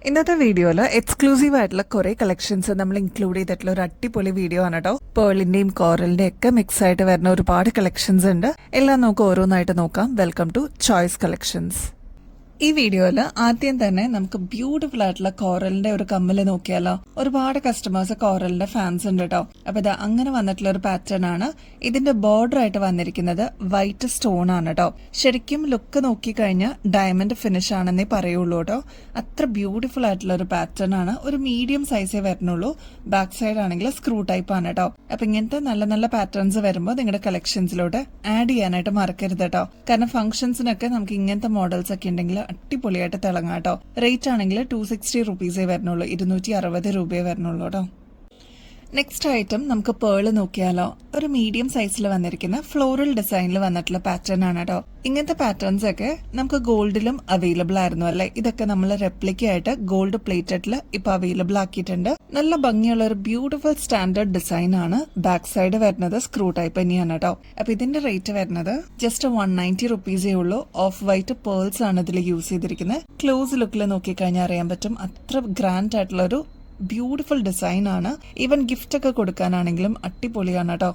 ഇന്നത്തെ വീഡിയോയിൽ എക്സ്ക്ലൂസീവ് ആയിട്ടുള്ള കുറെ കളക്ഷൻസ് നമ്മൾ ഇൻക്ലൂഡ് ചെയ്തിട്ടുള്ള ഒരു അടിപൊളി വീഡിയോ ആണ് കേട്ടോ. പേളിന്റെയും കോറലിന്റെയും ഒക്കെ മിക്സ് ആയിട്ട് വരുന്ന ഒരുപാട് കളക്ഷൻസ് ഉണ്ട്. എല്ലാം നമുക്ക് ഓരോന്നായിട്ട് നോക്കാം. Welcome to choice collections. ഈ വീഡിയോയിൽ ആദ്യം തന്നെ നമുക്ക് ബ്യൂട്ടിഫുൾ ആയിട്ടുള്ള കോറലിന്റെ ഒരു കമ്മല് നോക്കിയാലോ. ഒരുപാട് കസ്റ്റമേഴ്സ് കോറലിന്റെ ഫാൻസ് ഉണ്ട് കേട്ടോ. അപ്പൊ ഇത് അങ്ങനെ വന്നിട്ടുള്ള ഒരു പാറ്റേൺ ആണ്. ഇതിന്റെ ബോർഡർ ആയിട്ട് വന്നിരിക്കുന്നത് വൈറ്റ് സ്റ്റോൺ ആണ് കേട്ടോ. ശരിക്കും ലുക്ക് നോക്കിക്കഴിഞ്ഞാൽ ഡയമണ്ട് ഫിനിഷ് ആണെന്നേ പറയുള്ളൂ കേട്ടോ. അത്ര ബ്യൂട്ടിഫുൾ ആയിട്ടുള്ള ഒരു പാറ്റേൺ ആണ്. ഒരു മീഡിയം സൈസേ വരുന്നുള്ളൂ. ബാക്ക് സൈഡ് ആണെങ്കിൽ സ്ക്രൂ ടൈപ്പ് ആണ് കേട്ടോ. അപ്പൊ ഇങ്ങനത്തെ നല്ല നല്ല പാറ്റേൺസ് വരുമ്പോൾ നിങ്ങളുടെ കളക്ഷൻസിലോട്ട് ആഡ് ചെയ്യാനായിട്ട് മറക്കരുത് കേട്ടോ. കാരണം ഫംഗ്ഷൻസിനൊക്കെ നമുക്ക് ഇങ്ങനത്തെ മോഡൽസ് ഒക്കെ ഉണ്ടെങ്കിൽ അടിപൊളിയായിട്ട് തിളങ്ങാം കേട്ടോ. റേറ്റ് ആണെങ്കിൽ 260 റുപ്പീസേ വരുന്നുള്ളൂ, 260 രൂപയെ വരുന്നുള്ളൂ കേട്ടോ. നെക്സ്റ്റ് ഐറ്റം നമുക്ക് പേള് നോക്കിയാലോ. ഒരു മീഡിയം സൈസിൽ വന്നിരിക്കുന്ന ഫ്ലോറൽ ഡിസൈനിൽ വന്നിട്ടുള്ള പാറ്റേൺ ആണ് കേട്ടോ. ഇങ്ങനത്തെ പാറ്റേൺസ് ഒക്കെ നമുക്ക് ഗോൾഡിലും അവൈലബിൾ ആയിരുന്നു അല്ലെ. ഇതൊക്കെ നമ്മൾ റെപ്ലിക്ക ആയിട്ട് ഗോൾഡ് പ്ലേറ്റഡിൽ ഇപ്പൊ അവൈലബിൾ ആക്കിയിട്ടുണ്ട്. നല്ല ഭംഗിയുള്ള ഒരു ബ്യൂട്ടിഫുൾ സ്റ്റാൻഡേർഡ് ഡിസൈൻ ആണ്. ബാക്ക് സൈഡ് വരുന്നത് സ്ക്രൂ ടൈപ്പ് തന്നെയാണ് കേട്ടോ. അപ്പൊ ഇതിന്റെ റേറ്റ് വരുന്നത് ജസ്റ്റ് 190 റുപ്പീസേ ഉള്ളൂ. ഓഫ് വൈറ്റ് പേൾസ് ആണ് ഇതിൽ യൂസ് ചെയ്തിരിക്കുന്നത്. ക്ലോസ് ലുക്കിൽ നോക്കിക്കഴിഞ്ഞാൽ അറിയാൻ പറ്റും അത്ര ഗ്രാൻഡ് ആയിട്ടുള്ള ഒരു ബ്യൂട്ടിഫുൾ ഡിസൈൻ ആണ്. ഈവൻ ഗിഫ്റ്റ് ഒക്കെ കൊടുക്കാനാണെങ്കിലും അടിപൊളിയാണ് കേട്ടോ.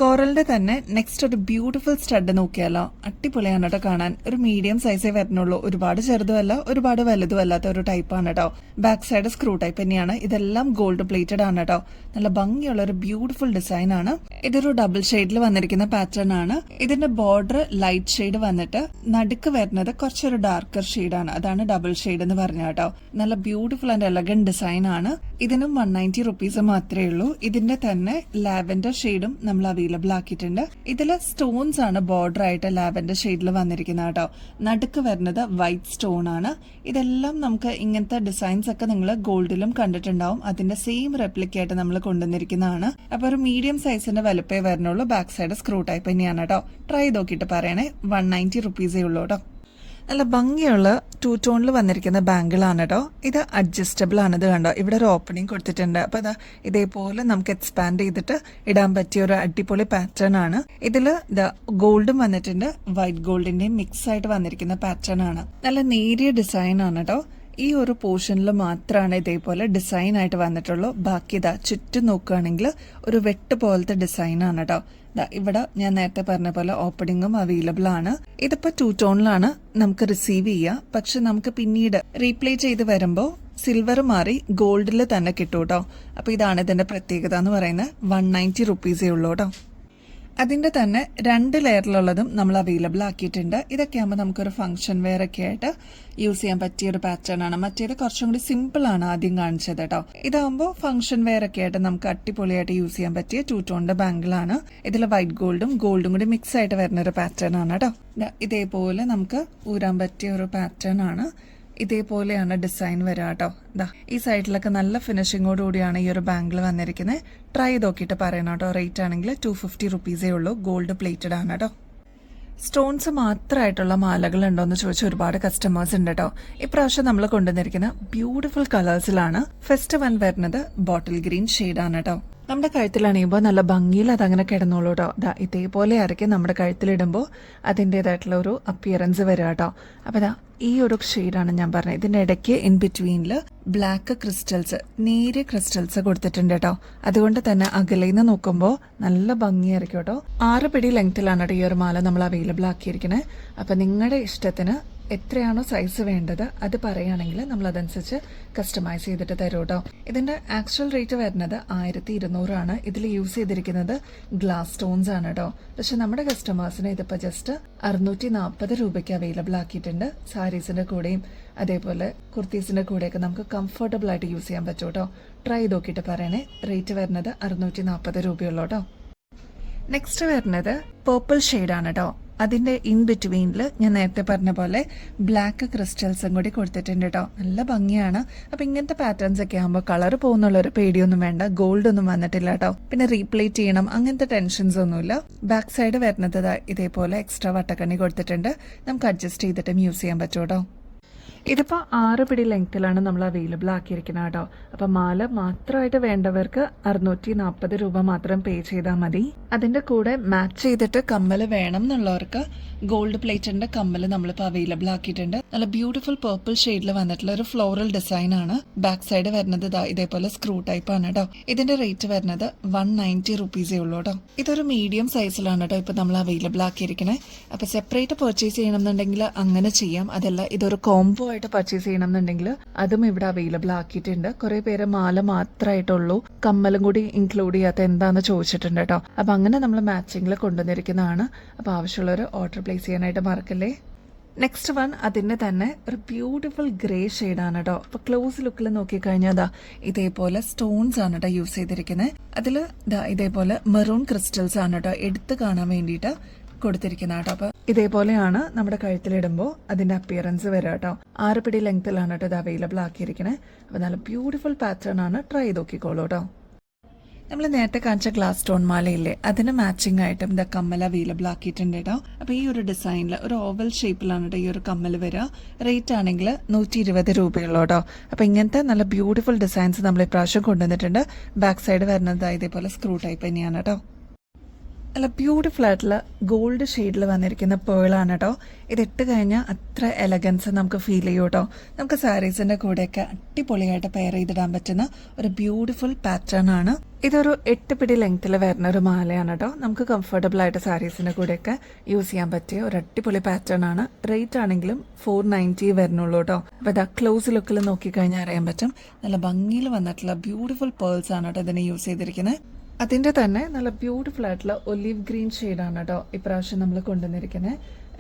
കോറലിന്റെ തന്നെ നെക്സ്റ്റ് ഒരു ബ്യൂട്ടിഫുൾ സ്റ്റഡ് നോക്കിയാലോ. അടിപൊളിയാണ് കേട്ടോ കാണാൻ. ഒരു മീഡിയം സൈസേ വരുന്നുള്ളൂ. ഒരുപാട് ചെറുതുമല്ല ഒരുപാട് വലുതും അല്ലാത്ത ഒരു ടൈപ്പാണ് കേട്ടോ. ബാക്ക് സൈഡ് സ്ക്രൂ ടൈപ്പ് തന്നെയാണ്. ഇതെല്ലാം ഗോൾഡ് പ്ലേറ്റഡ് ആണ് കേട്ടോ. നല്ല ഭംഗിയുള്ള ഒരു ബ്യൂട്ടിഫുൾ ഡിസൈൻ ആണ്. ഇതൊരു ഡബിൾ ഷെയ്ഡിൽ വന്നിരിക്കുന്ന പാറ്റേൺ ആണ്. ഇതിന്റെ ബോർഡർ ലൈറ്റ് ഷെയ്ഡ് വന്നിട്ട് നടുക്ക് വരുന്നത് കുറച്ചൊരു ഡാർക്കർ ഷെയ്ഡാണ്. അതാണ് ഡബിൾ ഷെയ്ഡ് എന്ന് പറഞ്ഞ കേട്ടോ. നല്ല ബ്യൂട്ടിഫുൾ ആൻഡ് എലഗന്റ് ഡിസൈൻ ആണ്. ഇതിനും 190 റുപ്പീസ് മാത്രമേ ഉള്ളൂ. ഇതിന്റെ തന്നെ ലാവൻഡർ ഷെയ്ഡും നമ്മൾ അവൈലബിൾ ആക്കിയിട്ടുണ്ട്. ഇതില് സ്റ്റോൺസ് ആണ് ബോർഡർ ആയിട്ട് ലാവൻഡർ ഷെയ്ഡിൽ വന്നിരിക്കുന്നത് കേട്ടോ. നടുക്ക് വരുന്നത് വൈറ്റ് സ്റ്റോൺ ആണ്. ഇതെല്ലാം നമുക്ക് ഇങ്ങനത്തെ ഡിസൈൻസ് ഒക്കെ നിങ്ങൾ ഗോൾഡിലും കണ്ടിട്ടുണ്ടാവും. അതിന്റെ സെയിം റെപ്ലിക്ക ആയിട്ട് നമ്മൾ കൊണ്ടുവന്നിരിക്കുന്നതാണ്. അപ്പൊ ഒരു മീഡിയം സൈസിന്റെ വലുപ്പേ വരുന്നുള്ളൂ. ബാക്ക് സൈഡ് സ്ക്രൂ ടൈപ്പ് തന്നെയാണ് കേട്ടോ. ട്രൈ നോക്കിയിട്ട് പറയണേ. 190 റുപ്പീസേ ഉള്ളൂ കേട്ടോ. നല്ല ഭംഗിയുള്ള 2 ടോണിൽ വന്നിരിക്കുന്ന ബാങ്കിൾ ആണ് കേട്ടോ. ഇത് അഡ്ജസ്റ്റബിൾ ആണ്. ഇത് കണ്ടോ, ഇവിടെ ഒരു ഓപ്പണിംഗ് കൊടുത്തിട്ടുണ്ട്. അപ്പൊ ഇതേപോലെ നമുക്ക് എക്സ്പാൻഡ് ചെയ്തിട്ട് ഇടാൻ പറ്റിയ ഒരു അടിപൊളി പാറ്റേൺ ആണ്. ഇതില് ഗോൾഡും വന്നിട്ടുണ്ട്, വൈറ്റ് ഗോൾഡിന്റെയും മിക്സ് ആയിട്ട് വന്നിരിക്കുന്ന പാറ്റേൺ ആണ്. നല്ല നേരിയ ഡിസൈൻ ആണ് കേട്ടോ. ഈ ഒരു പോർഷനിൽ മാത്രമാണ് ഇതേപോലെ ഡിസൈൻ ആയിട്ട് വന്നിട്ടുള്ളൂ. ബാക്കി ചുറ്റും നോക്കുകയാണെങ്കിൽ ഒരു വെട്ട് പോലത്തെ ഡിസൈൻ ആണ് കേട്ടോ. ഇവിടെ ഞാൻ നേരത്തെ പറഞ്ഞ പോലെ ഓപ്പണിംഗും അവൈലബിൾ ആണ്. ഇതിപ്പോ 2 ടോണിലാണ് നമുക്ക് റിസീവ് ചെയ്യുക. പക്ഷെ നമുക്ക് പിന്നീട് റീപ്ലേ ചെയ്ത് വരുമ്പോൾ സിൽവർ മാറി ഗോൾഡിൽ തന്നെ കിട്ടും കേട്ടോ. അപ്പൊ ഇതാണ് ഇതിന്റെ പ്രത്യേകത എന്ന് പറയുന്നത്. 190 റുപ്പീസേ ഉള്ളൂ കേട്ടോ. അതിന്റെ തന്നെ 2 ലെയറിലുള്ളതും നമ്മൾ അവൈലബിൾ ആക്കിയിട്ടുണ്ട്. ഇതൊക്കെ ആകുമ്പോൾ നമുക്കൊരു ഫംഗ്ഷൻ വെയർ ഒക്കെ ആയിട്ട് യൂസ് ചെയ്യാൻ പറ്റിയ ഒരു പാറ്റേൺ ആണ്. മറ്റേത് കുറച്ചും കൂടി സിമ്പിൾ ആണ് ആദ്യം കാണിച്ചത് കേട്ടോ. ഇതാകുമ്പോൾ ഫംഗ്ഷൻ വെയർ ഒക്കെ ആയിട്ട് നമുക്ക് അടിപൊളിയായിട്ട് യൂസ് ചെയ്യാൻ പറ്റിയ 2 ടോണിന്റെ ബാങ്കിളാണ്. ഇതിൽ വൈറ്റ് ഗോൾഡും കൂടി മിക്സ് ആയിട്ട് വരുന്ന ഒരു പാറ്റേൺ ആണ് കേട്ടോ. ഇതേപോലെ നമുക്ക് ഊരാൻ പറ്റിയ ഒരു പാറ്റേൺ ആണ്. ഇതേപോലെയാണ് ഡിസൈൻ വരിക കേട്ടോ. ഈ സൈഡിലൊക്കെ നല്ല ഫിനിഷിങ്ങോടുകൂടിയാണ് ഈ ഒരു ബാങ്കിൾ വന്നിരിക്കുന്നത്. ട്രൈ നോക്കിയിട്ട് പറയണം കേട്ടോ. റേറ്റ് ആണെങ്കിൽ 250 റുപ്പീസേ ഉള്ളൂ. ഗോൾഡ് പ്ലേറ്റഡ് ആണ് കേട്ടോ. സ്റ്റോൺസ് മാത്രമായിട്ടുള്ള മാലകൾ ഉണ്ടോ എന്ന് ചോദിച്ച ഒരുപാട് കസ്റ്റമേഴ്സ് ഉണ്ട് കേട്ടോ. ഇപ്രാവശ്യം നമ്മൾ കൊണ്ടുവന്നിരിക്കുന്ന ബ്യൂട്ടിഫുൾ കളേഴ്സിലാണ്. ഫസ്റ്റ് വൺ വരുന്നത് ബോട്ടിൽ ഗ്രീൻ ഷെയ്ഡാണ് കേട്ടോ. നമ്മുടെ കഴുത്തിലണിയുമ്പോൾ നല്ല ഭംഗിയിൽ അതങ്ങനെ കിടന്നോളൂ കേട്ടോ. ഇതേപോലെ ആയിരിക്കും നമ്മുടെ കഴുത്തിലിടുമ്പോൾ അതിൻ്റെതായിട്ടുള്ള ഒരു അപ്പിയറൻസ് വരിക കേട്ടോ. അപ്പൊ ഈ ഒരു ഷെയ്ഡാണ് ഞാൻ പറഞ്ഞത്. ഇതിന്റെ ഇടയ്ക്ക് ഇൻ ബിറ്റ്വീനിൽ ബ്ലാക്ക് ക്രിസ്റ്റൽസ്, നേരിയ ക്രിസ്റ്റൽസ് കൊടുത്തിട്ടുണ്ട് കേട്ടോ. അതുകൊണ്ട് തന്നെ അകലേന്ന് നോക്കുമ്പോൾ നല്ല ഭംഗിയായിരിക്കും കേട്ടോ. 6 പിടി ലെങ്ത്തിലാണ് ഈ ഒരു മാല നമ്മൾ അവൈലബിൾ ആക്കിയിരിക്കുന്നത്. അപ്പൊ നിങ്ങളുടെ ഇഷ്ടത്തിന് എത്രയാണോ സൈസ് വേണ്ടത് അത് പറയുകയാണെങ്കിൽ നമ്മൾ അതനുസരിച്ച് കസ്റ്റമൈസ് ചെയ്തിട്ട് തരും കേട്ടോ. ഇതിന്റെ ആക്ച്വൽ റേറ്റ് വരുന്നത് 1200 ആണ്. ഇതിൽ യൂസ് ചെയ്തിരിക്കുന്നത് ഗ്ലാസ് സ്റ്റോൺസ് ആണ് കേട്ടോ. പക്ഷെ നമ്മുടെ കസ്റ്റമേഴ്സിന് ഇതിപ്പോ ജസ്റ്റ് 640 രൂപയ്ക്ക് അവൈലബിൾ ആക്കിയിട്ടുണ്ട്. സാരീസിന്റെ കൂടെയും അതേപോലെ കുർത്തീസിന്റെ കൂടെയൊക്കെ നമുക്ക് കംഫർട്ടബിൾ ആയിട്ട് യൂസ് ചെയ്യാൻ പറ്റും കേട്ടോ. ട്രൈ നോക്കിയിട്ട് പറയണേ. റേറ്റ് വരുന്നത് 640 രൂപയുള്ളൂ കേട്ടോ. നെക്സ്റ്റ് വരുന്നത് പേർപ്പിൾ ഷെയ്ഡാണ് കേട്ടോ. അതിന്റെ ഇൻ ബിറ്റ്വീനിൽ ഞാൻ നേരത്തെ പറഞ്ഞ പോലെ ബ്ലാക്ക് ക്രിസ്റ്റൽസും കൂടി കൊടുത്തിട്ടുണ്ട് കേട്ടോ. നല്ല ഭംഗിയാണ്. അപ്പൊ ഇങ്ങനത്തെ പാറ്റേൺസ് ഒക്കെ ആകുമ്പോൾ കളർ പോകുന്നുള്ളൊരു പേടിയൊന്നും വേണ്ട. ഗോൾഡ് ഒന്നും വന്നിട്ടില്ല കേട്ടോ. പിന്നെ റീപ്ലേറ്റ് ചെയ്യണം അങ്ങനത്തെ ടെൻഷൻസ് ഒന്നുമില്ല. ബാക്ക് സൈഡ് വരുന്നത് ഇതേപോലെ എക്സ്ട്രാ വട്ടക്കണ്ണി കൊടുത്തിട്ടുണ്ട്. നമുക്ക് അഡ്ജസ്റ്റ് ചെയ്തിട്ടും യൂസ് ചെയ്യാൻ പറ്റും കേട്ടോ. ഇതിപ്പോൾ 6 പിടി ലെങ്ത്തിലാണ് നമ്മൾ അവൈലബിൾ ആക്കിയിരിക്കുന്നത് കേട്ടോ. അപ്പം മാല മാത്രമായിട്ട് വേണ്ടവർക്ക് 640 രൂപ മാത്രം പേ ചെയ്താൽ മതി. അതിൻ്റെ കൂടെ മാച്ച് ചെയ്തിട്ട് കമ്മൽ വേണം എന്നുള്ളവർക്ക് ഗോൾഡ് പ്ലേറ്റഡിന്റെ കമ്മൽ നമ്മളിപ്പോൾ അവൈലബിൾ ആക്കിയിട്ടുണ്ട്. നല്ല ബ്യൂട്ടിഫുൾ പർപ്പിൾ ഷെയ്ഡിൽ വന്നിട്ടുള്ള ഒരു ഫ്ലോറൽ ഡിസൈൻ ആണ്. ബാക്ക് സൈഡ് വരുന്നത് ഇതേപോലെ സ്ക്രൂ ടൈപ്പ് ആണ് കേട്ടോ. ഇതിന്റെ റേറ്റ് വരുന്നത് 190 റുപ്പീസേ ഉള്ളൂ കേട്ടോ. ഇതൊരു മീഡിയം സൈസിലാണ് കേട്ടോ ഇപ്പൊ നമ്മൾ അവൈലബിൾ ആക്കിയിരിക്കുന്നത്. അപ്പൊ സെപ്പറേറ്റ് പർച്ചേസ് ചെയ്യണമെന്നുണ്ടെങ്കിൽ അങ്ങനെ ചെയ്യാം. അതല്ല ഇതൊരു കോംബോ ആയിട്ട് പർച്ചേസ് ചെയ്യണമെന്നുണ്ടെങ്കിൽ അതും ഇവിടെ അവൈലബിൾ ആക്കിയിട്ടുണ്ട്. കുറെ പേര് മാല മാത്രമായിട്ടുള്ളൂ, കമ്മലും കൂടി ഇൻക്ലൂഡ് ചെയ്യാത്ത എന്താന്ന് ചോദിച്ചിട്ടുണ്ട് കേട്ടോ. അപ്പൊ അങ്ങനെ നമ്മൾ മാച്ചിങ്ങിൽ കൊണ്ടുവന്നിരിക്കുന്നതാണ്. അപ്പൊ ആവശ്യമുള്ളവർ ഓർഡർ പ്ലേസ് ചെയ്യാനായിട്ട് മറക്കല്ലേ. നെക്സ്റ്റ് വൺ അതിൻ്റെ തന്നെ ഒരു ബ്യൂട്ടിഫുൾ ഗ്രേ ഷെയ്ഡാണ് കേട്ടോ. അപ്പോൾ ക്ലോസ് ലുക്കിൽ നോക്കിക്കഴിഞ്ഞാൽ ഇതേപോലെ സ്റ്റോൺസ് ആണ് കേട്ടോ യൂസ് ചെയ്തിരിക്കുന്നത്. അതിൽ ഇതേപോലെ മെറൂൺ ക്രിസ്റ്റൽസ് ആണ് കേട്ടോ എടുത്ത് കാണാൻ വേണ്ടിയിട്ട് കൊടുത്തിരിക്കുന്നത് കേട്ടോ. അപ്പോൾ ഇതേപോലെയാണ് നമ്മുടെ കഴുത്തിലിടുമ്പോൾ അതിൻ്റെ അപ്പിയറൻസ് വരിക കേട്ടോ. 6 പിടി ലെങ്ത്തിലാണ് കേട്ടോ ഇത് അവൈലബിൾ ആക്കിയിരിക്കുന്നത്. അപ്പോൾ നല്ല ബ്യൂട്ടിഫുൾ പാറ്റേൺ ആണ്, ട്രൈ ചെയ്ത് നോക്കിക്കോളൂ കേട്ടോ. നമ്മൾ നേരത്തെ കാണിച്ച ഗ്ലാസ് സ്റ്റോൺ മാലയില്ലേ, അതിന് മാച്ചിങ് ആയിട്ടും ഇതാ കമ്മൽ അവൈലബിൾ ആക്കിയിട്ടുണ്ട് കേട്ടോ. അപ്പോൾ ഈ ഒരു ഡിസൈനിൽ ഒരു ഓവൽ ഷേപ്പിലാണ് കേട്ടോ ഈ ഒരു കമ്മൽ വരിക. റേറ്റ് ആണെങ്കിൽ 120 രൂപയുള്ളൂ കേട്ടോ. അപ്പോൾ ഇങ്ങനത്തെ നല്ല ബ്യൂട്ടിഫുൾ ഡിസൈൻസ് നമ്മൾ ഇപ്രാവശ്യം കൊണ്ടുവന്നിട്ടുണ്ട്. ബാക്ക് സൈഡ് വരുന്നത് ഇതേപോലെ സ്ക്രൂ ടൈപ്പ് തന്നെയാണ് കേട്ടോ. നല്ല ബ്യൂട്ടിഫുൾ ആയിട്ടുള്ള ഗോൾഡ് ഷെയ്ഡിൽ വന്നിരിക്കുന്ന പേളാണ് കേട്ടോ. ഇതിട്ട് കഴിഞ്ഞാൽ അത്ര എലഗൻസ് നമുക്ക് ഫീൽ ചെയ്യും കേട്ടോ. നമുക്ക് സാരീസിന്റെ കൂടെയൊക്കെ അടിപൊളിയായിട്ട് പെയർ ചെയ്തിടാൻ പറ്റുന്ന ഒരു ബ്യൂട്ടിഫുൾ പാറ്റേൺ ആണ്. ഇതൊരു 8 പിടി ലെങ്ത്തിൽ വരുന്ന ഒരു മാലയാണ് കേട്ടോ. നമുക്ക് കംഫർട്ടബിൾ ആയിട്ട് സാരീസിന്റെ കൂടെയൊക്കെ യൂസ് ചെയ്യാൻ പറ്റിയ ഒരു അടിപൊളി പാറ്റേൺ ആണ്. റേറ്റ് ആണെങ്കിലും 490 വരുന്നുള്ളൂ കേട്ടോ. അപ്പോൾ ഇതാ ക്ലോസ് ലുക്കിൽ നോക്കിക്കഴിഞ്ഞാൽ അറിയാൻ പറ്റും നല്ല ഭംഗിയിൽ വന്നിട്ടുള്ള ബ്യൂട്ടിഫുൾ പേൾസ് ആണ് കേട്ടോ ഇതിനെ യൂസ് ചെയ്തിരിക്കുന്നത്. അതിൻ്റെ തന്നെ നല്ല ബ്യൂട്ടിഫുൾ ആയിട്ടുള്ള ഒലിവ് ഗ്രീൻ ഷെയ്ഡാണ് കേട്ടോ ഇപ്രാവശ്യം നമ്മൾ കൊണ്ടുവന്നിരിക്കുന്നത്.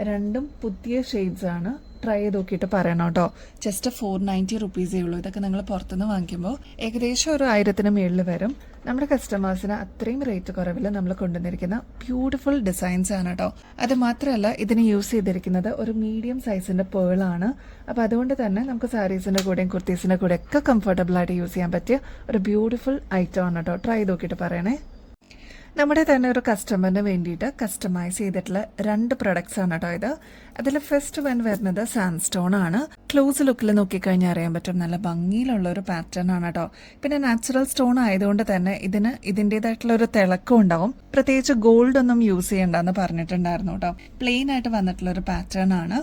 രണ്ടും പുതിയ ഷെയ്ഡ്സ് ആണ്. ട്രൈ ചെയ്ത് നോക്കിയിട്ട് പറയണം കേട്ടോ. ജസ്റ്റ് 490 റുപ്പീസേ ഉള്ളൂ. ഇതൊക്കെ നിങ്ങൾ പുറത്തുനിന്ന് വാങ്ങിക്കുമ്പോൾ ഏകദേശം ഒരു 1000-ന് മുകളിൽ വരും. നമ്മുടെ കസ്റ്റമേഴ്സിന് അത്രയും റേറ്റ് കുറവിൽ നമ്മൾ കൊണ്ടുവന്നിരിക്കുന്ന ബ്യൂട്ടിഫുൾ ഡിസൈൻസ് ആണ് കേട്ടോ. അത് മാത്രമല്ല ഇതിന് യൂസ് ചെയ്തിരിക്കുന്നത് ഒരു മീഡിയം സൈസിന്റെ പേളാണ്. അപ്പോൾ അതുകൊണ്ട് തന്നെ നമുക്ക് സാരീസിന്റെ കൂടെയും കുർത്തീസിന്റെ കൂടെ ഒക്കെ കംഫർട്ടബിൾ ആയിട്ട് യൂസ് ചെയ്യാൻ പറ്റിയ ഒരു ബ്യൂട്ടിഫുൾ ഐറ്റം ആണ് കേട്ടോ. ട്രൈ ചെയ്ത് നോക്കിയിട്ട് പറയണേ. നമ്മുടെ തന്നെ ഒരു കസ്റ്റമറിന് വേണ്ടിയിട്ട് കസ്റ്റമൈസ് ചെയ്തിട്ടുള്ള 2 പ്രൊഡക്ട്സ് ആണ് കേട്ടോ ഇത്. അതിൽ ഫസ്റ്റ് വൺ വരുന്നത് സാൻഡ്സ്റ്റോൺ ആണ്. ക്ലോസ് ലുക്കിൽ നോക്കിക്കഴിഞ്ഞാൽ അറിയാൻ പറ്റും നല്ല ഭംഗിയിലുള്ള ഒരു പാറ്റേൺ ആണ് കേട്ടോ. പിന്നെ നാച്ചുറൽ സ്റ്റോൺ ആയതുകൊണ്ട് തന്നെ ഇതിന് ഇതിൻ്റെതായിട്ടുള്ള ഒരു തിളക്കം ഉണ്ടാവും. പ്രത്യേകിച്ച് ഗോൾഡ് ഒന്നും യൂസ് ചെയ്യണ്ടെന്ന് പറഞ്ഞിട്ടുണ്ടായിരുന്നു കേട്ടോ. പ്ലെയിൻ ആയിട്ട് വന്നിട്ടുള്ള ഒരു പാറ്റേൺ ആണ്.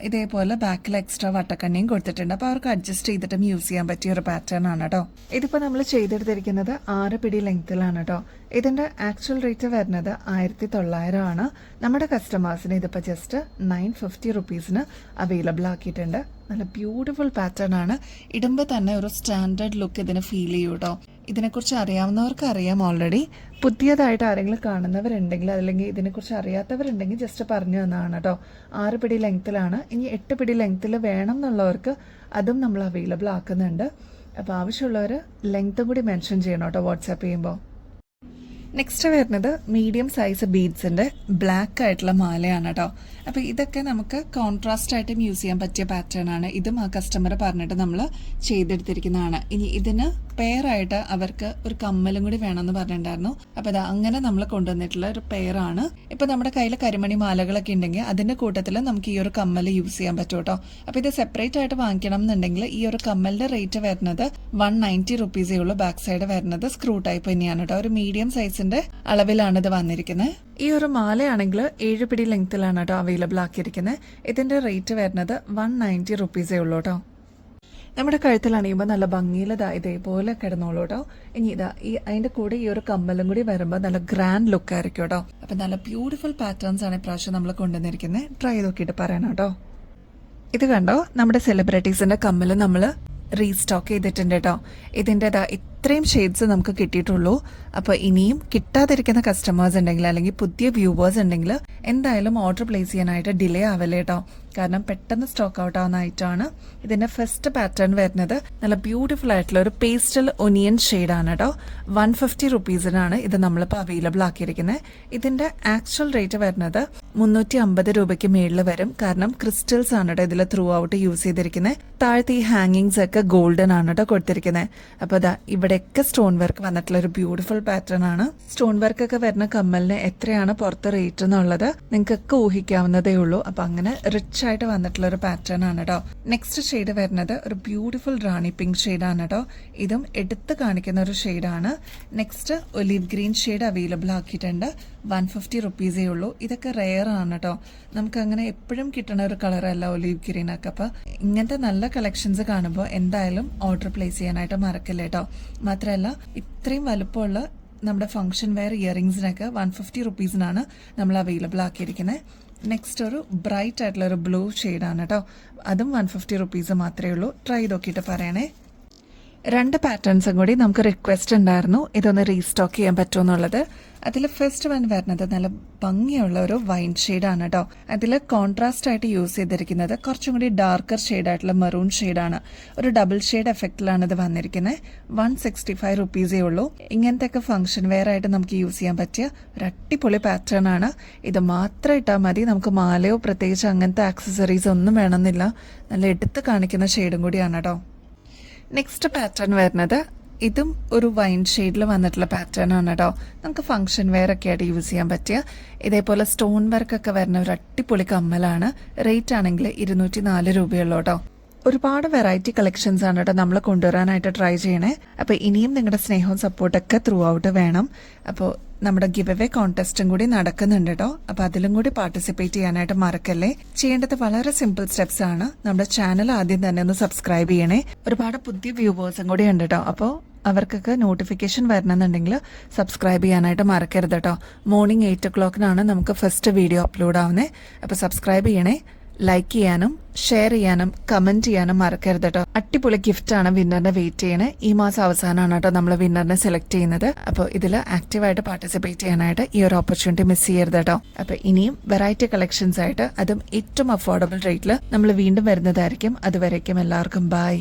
ഇതേപോലെ ബാക്കിൽ എക്സ്ട്രാ വട്ടക്കണ്ണിയും കൊടുത്തിട്ടുണ്ട്. അപ്പോൾ അവർക്ക് അഡ്ജസ്റ്റ് ചെയ്തിട്ടും യൂസ് ചെയ്യാൻ പറ്റിയ ഒരു പാറ്റേൺ ആണ് കേട്ടോ. ഇതിപ്പോൾ നമ്മൾ ചെയ്തെടുത്തിരിക്കുന്നത് 6 പിടി ലെങ്ത്തിലാണ് കേട്ടോ. ഇതിന്റെ ആക്ച്വൽ റേറ്റ് വരുന്നത് 1900 ആണ്. നമ്മുടെ കസ്റ്റമേഴ്സിന് ഇതിപ്പോൾ ജസ്റ്റ് 950 റുപ്പീസിന് അവൈലബിൾ ആക്കിയിട്ടുണ്ട്. നല്ല ബ്യൂട്ടിഫുൾ പാറ്റേൺ ആണ്. ഇടുമ്പോൾ തന്നെ ഒരു സ്റ്റാൻഡേർഡ് ലുക്ക് ഇതിന് ഫീൽ ചെയ്യും കേട്ടോ. ഇതിനെക്കുറിച്ച് അറിയാവുന്നവർക്ക് അറിയാം ഓൾറെഡി. പുതിയതായിട്ട് ആരെങ്കിലും കാണുന്നവരുണ്ടെങ്കിൽ അല്ലെങ്കിൽ ഇതിനെക്കുറിച്ച് അറിയാത്തവരുണ്ടെങ്കിൽ ജസ്റ്റ് പറഞ്ഞു തന്നതാണ് കേട്ടോ. 6 പിടി ലെങ്ത്തിലാണ്. ഇനി 8 പിടി ലെങ്ത്തിൽ വേണം എന്നുള്ളവർക്ക് അതും നമ്മൾ അവൈലബിൾ ആക്കുന്നുണ്ട്. അപ്പോൾ ആവശ്യമുള്ളവർ ലെങ്ത്തും കൂടി മെൻഷൻ ചെയ്യണം കേട്ടോ വാട്സാപ്പ് ചെയ്യുമ്പോൾ. നെക്സ്റ്റ് വരുന്നത് മീഡിയം സൈസ് ബീഡ്സിന്റെ ബ്ലാക്ക് ആയിട്ടുള്ള മാലയാണ് കേട്ടോ. അപ്പോൾ ഇതൊക്കെ നമുക്ക് കോൺട്രാസ്റ്റ് ആയിട്ടും യൂസ് ചെയ്യാൻ പറ്റിയ പാറ്റേൺ ആണ്. ഇതും ആ കസ്റ്റമർ പറഞ്ഞിട്ട് നമ്മൾ ചെയ്തെടുത്തിരിക്കുന്നതാണ്. ഇനി ഇതിന് പെയറായിട്ട് അവർക്ക് ഒരു കമ്മലും കൂടി വേണമെന്ന് പറഞ്ഞിട്ടുണ്ടായിരുന്നു. അപ്പോൾ അത് അങ്ങനെ നമ്മൾ കൊണ്ടുവന്നിട്ടുള്ള ഒരു പെയറാണ്. ഇപ്പോൾ നമ്മുടെ കയ്യിൽ കരിമണി മാലകളൊക്കെ ഉണ്ടെങ്കിൽ അതിന്റെ കൂട്ടത്തിൽ നമുക്ക് ഈ ഒരു കമ്മൽ യൂസ് ചെയ്യാൻ പറ്റും കേട്ടോ. അപ്പോൾ ഇത് സെപ്പറേറ്റ് ആയിട്ട് വാങ്ങിക്കണം എന്നുണ്ടെങ്കിൽ ഈ ഒരു കമ്മലിന്റെ റേറ്റ് വരുന്നത് 190 റുപ്പീസേ ഉള്ളൂ. ബാക്ക് സൈഡ് വരുന്നത് സ്ക്രൂ ടൈപ്പ് തന്നെയാണ് കേട്ടോ. ഒരു മീഡിയം സൈസിന്റെ അളവിലാണ് ഇത് വന്നിരിക്കുന്നത്. ഈ ഒരു മാലയാണെങ്കിൽ 7 പിടി ലെങ്ത്തിലാണ് കേട്ടോ അവൈലബിൾ ആക്കിയിരിക്കുന്നത്. ഇതിന്റെ റേറ്റ് വരുന്നത് 190 റുപ്പീസേ ഉള്ളൂ കേട്ടോ. നമ്മുടെ കഴുത്തിലണിയുമ്പോൾ നല്ല ഭംഗിയിൽ ഇതേപോലെ കിടന്നോളൂ കേട്ടോ. ഇനി അതിന്റെ കൂടെ ഈ ഒരു കമ്മലും കൂടി വരുമ്പോൾ നല്ല ഗ്രാൻഡ് ലുക്ക് ആയിരിക്കും കേട്ടോ. അപ്പൊ നല്ല ബ്യൂട്ടിഫുൾ പാറ്റേൺസ് ആണ് ഇപ്രാവശ്യം നമ്മൾ കൊണ്ടുവന്നിരിക്കുന്നത്. ട്രൈ ചെയ്ത് നോക്കിയിട്ട് പറയണം കേട്ടോ. ഇത് കണ്ടോ, നമ്മുടെ സെലിബ്രിറ്റീസിന്റെ കമ്മല് നമ്മൾ റീസ്റ്റോക്ക് ചെയ്തിട്ടുണ്ട് കേട്ടോ. ഇതിൻ്റെ ഇത്രയും ഷെയ്ഡ്സ് നമുക്ക് കിട്ടിയിട്ടുള്ളൂ. അപ്പോൾ ഇനിയും കിട്ടാതിരിക്കുന്ന കസ്റ്റമേഴ്സ് ഉണ്ടെങ്കിൽ അല്ലെങ്കിൽ പുതിയ വ്യൂവേഴ്സ് ഉണ്ടെങ്കിൽ എന്തായാലും ഓർഡർ പ്ലേസ് ചെയ്യാനായിട്ട് ഡിലേ ആവല്ലേ കേട്ടോ. കാരണം പെട്ടെന്ന് സ്റ്റോക്ക് ഔട്ട് ആവുന്ന ഐറ്റമാണ്. ഇതിന്റെ ഫസ്റ്റ് പാറ്റേൺ വരുന്നത് നല്ല ബ്യൂട്ടിഫുൾ ആയിട്ടുള്ള ഒരു പേസ്റ്റൽ ഒനിയൻ ഷെയ്ഡാണ് കേട്ടോ. 150 റുപ്പീസിനാണ് ഇത് നമ്മളിപ്പോൾ അവൈലബിൾ ആക്കിയിരിക്കുന്നത്. ഇതിന്റെ ആക്ച്വൽ റേറ്റ് വരുന്നത് 350 രൂപയ്ക്ക് മേളിൽ വരും. കാരണം ക്രിസ്റ്റൽസ് ആണ് കേട്ടോ ഇതിൽ ത്രൂ ഔട്ട് യൂസ് ചെയ്തിരിക്കുന്നത്. താഴത്തെ ഈ ഹാങ്ങിങ്സ് ഒക്കെ ഗോൾഡൻ ആണ് കേട്ടോ കൊടുത്തിരിക്കുന്നത്. അപ്പോൾ ഇവിടെ ഇവിടെയൊക്കെ സ്റ്റോൺ വർക്ക് വന്നിട്ടുള്ള ഒരു ബ്യൂട്ടിഫുൾ പാറ്റേൺ ആണ്. സ്റ്റോൺ വർക്ക് ഒക്കെ വരുന്ന കമ്മലിന് എത്രയാണ് പുറത്ത് റേറ്റ് എന്നുള്ളത് നിങ്ങൾക്കൊക്കെ ഊഹിക്കാവുന്നതേ ഉള്ളൂ. അപ്പൊ അങ്ങനെ റിച്ച് ആയിട്ട് വന്നിട്ടുള്ള ഒരു പാറ്റേൺ ആണ് കേട്ടോ. നെക്സ്റ്റ് ഷെയ്ഡ് വരുന്നത് ഒരു ബ്യൂട്ടിഫുൾ റാണി പിങ്ക് ഷെയ്ഡാണ് കേട്ടോ. ഇതും എടുത്ത് കാണിക്കുന്ന ഒരു ഷെയ്ഡാണ്. Next olive green shade available ആക്കിയിട്ടുണ്ട്. 150 റുപ്പീസേ ഉള്ളൂ. ഇതൊക്കെ റെയർ ആണ് കേട്ടോ. നമുക്ക് അങ്ങനെ എപ്പോഴും കിട്ടുന്ന ഒരു കളറല്ല ഒലീവ് ഗ്രീൻ ഒക്കെ. അപ്പൊ ഇങ്ങനത്തെ നല്ല കളക്ഷൻസ് കാണുമ്പോൾ എന്തായാലും ഓർഡർ പ്ലേസ് ചെയ്യാനായിട്ട് മറക്കില്ല കേട്ടോ. മാത്രമല്ല ഇത്രയും വലുപ്പമുള്ള നമ്മുടെ ഫംഗ്ഷൻ വെയർ ഇയറിംഗ്സിനൊക്കെ 150 റുപ്പീസിനാണ് നമ്മൾ അവൈലബിൾ ആക്കിയിരിക്കുന്നത്. നെക്സ്റ്റ് ഒരു ബ്രൈറ്റ് ആയിട്ടുള്ള ഒരു ബ്ലൂ ഷെയ്ഡാണ് കേട്ടോ. അതും 150 റുപ്പീസ് മാത്രമേ ഉള്ളൂ. ട്രൈ ചെയ്ത് പറയണേ. 2 പാറ്റേൺസും കൂടി നമുക്ക് റിക്വസ്റ്റ് ഉണ്ടായിരുന്നു ഇതൊന്ന് റീസ്റ്റോക്ക് ചെയ്യാൻ പറ്റുമെന്നുള്ളത്. അതിൽ ഫസ്റ്റ് വൺ വരുന്നത് നല്ല ഭംഗിയുള്ള ഒരു വൈൻ ഷെയ്ഡാണ് കേട്ടോ. അതിൽ കോൺട്രാസ്റ്റ് ആയിട്ട് യൂസ് ചെയ്തിരിക്കുന്നത് കുറച്ചും കൂടി ഡാർക്കർ ഷെയ്ഡായിട്ടുള്ള മെറൂൺ ഷെയ്ഡാണ്. ഒരു ഡബിൾ ഷെയ്ഡ് എഫക്റ്റിലാണ് ഇത് വന്നിരിക്കുന്നത്. 165 റുപ്പീസേ ഉള്ളൂ. ഇങ്ങനത്തെ ഒക്കെ ഫംഗ്ഷൻ വെയർ ആയിട്ട് നമുക്ക് യൂസ് ചെയ്യാൻ പറ്റിയ ഒരു അടിപൊളി പാറ്റേൺ ആണ്. ഇത് മാത്രം ഇട്ടാൽ മതി. നമുക്ക് മാലയോ പ്രത്യേകിച്ച് അങ്ങനത്തെ ആക്സസറീസ് ഒന്നും വേണമെന്നില്ല. നല്ല എടുത്ത് കാണിക്കുന്ന ഷെയ്ഡും കൂടിയാണ് കേട്ടോ. നെക്സ്റ്റ് പാറ്റേൺ വരുന്നത് ഇതും ഒരു വൈൻ ഷെയ്ഡിൽ വന്നിട്ടുള്ള പാറ്റേൺ ആണ് കേട്ടോ. നമുക്ക് ഫംഗ്ഷൻ വെയർ ഒക്കെ ആയിട്ട് യൂസ് ചെയ്യാൻ പറ്റിയ ഇതേപോലെ സ്റ്റോൺ വർക്ക് ഒക്കെ വരുന്ന ഒരു അടിപൊളി കമ്മലാണ്. റേറ്റ് ആണെങ്കിൽ 204 രൂപയുള്ളൂ കേട്ടോ. ഒരുപാട് വെറൈറ്റി കളക്ഷൻസ് ആണ് കേട്ടോ നമ്മൾ കൊണ്ടുവരാനായിട്ട് ട്രൈ ചെയ്യണേ. അപ്പോൾ ഇനിയും നിങ്ങളുടെ സ്നേഹവും സപ്പോർട്ടൊക്കെ ത്രൂ ഔട്ട് വേണം. അപ്പോൾ നമ്മുടെ ഗിവ് അവേ കോൺടെസ്റ്റും കൂടി നടക്കുന്നുണ്ട് കേട്ടോ. അപ്പോൾ അതിലും കൂടി പാർട്ടിസിപ്പേറ്റ് ചെയ്യാനായിട്ട് മറക്കല്ലേ. ചെയ്യേണ്ടത് വളരെ സിമ്പിൾ സ്റ്റെപ്സ് ആണ്. നമ്മുടെ ചാനൽ ആദ്യം തന്നെ ഒന്ന് സബ്സ്ക്രൈബ് ചെയ്യണേ. ഒരുപാട് പുതിയ വ്യൂവേഴ്സും കൂടി ഉണ്ട് കേട്ടോ. അപ്പോൾ അവർക്കൊക്കെ നോട്ടിഫിക്കേഷൻ വരണമെന്നുണ്ടെങ്കിൽ സബ്സ്ക്രൈബ് ചെയ്യാനായിട്ട് മറക്കരുത് കേട്ടോ. മോർണിംഗ് 8 o'clock നമുക്ക് ഫസ്റ്റ് വീഡിയോ അപ്ലോഡ് ആവുന്നത്. അപ്പോൾ സബ്സ്ക്രൈബ് ചെയ്യണേ. ലൈക്ക് ചെയ്യാനും ഷെയർ ചെയ്യാനും കമന്റ് ചെയ്യാനും മറക്കരുത് കേട്ടോ. അടിപൊളി ഗിഫ്റ്റ് ആണ് വിന്നറിനെ വെയിറ്റ് ചെയ്യണേ. ഈ മാസം അവസാനമാണ് കേട്ടോ നമ്മൾ വിന്നറിനെ സെലക്ട് ചെയ്യുന്നത്. അപ്പോൾ ഇതിൽ ആക്റ്റീവായിട്ട് പാർട്ടിസിപ്പേറ്റ് ചെയ്യാനായിട്ട് ഈ ഒരു ഓപ്പർച്യൂണിറ്റി മിസ് ചെയ്യരുത് കേട്ടോ. അപ്പോൾ ഇനിയും വെറൈറ്റി കളക്ഷൻസ് ആയിട്ട് അതും ഏറ്റവും അഫോർഡബിൾ റേറ്റിൽ നമ്മൾ വീണ്ടും വരുന്നതായിരിക്കും. അതുവരേക്കും എല്ലാവർക്കും ബൈ.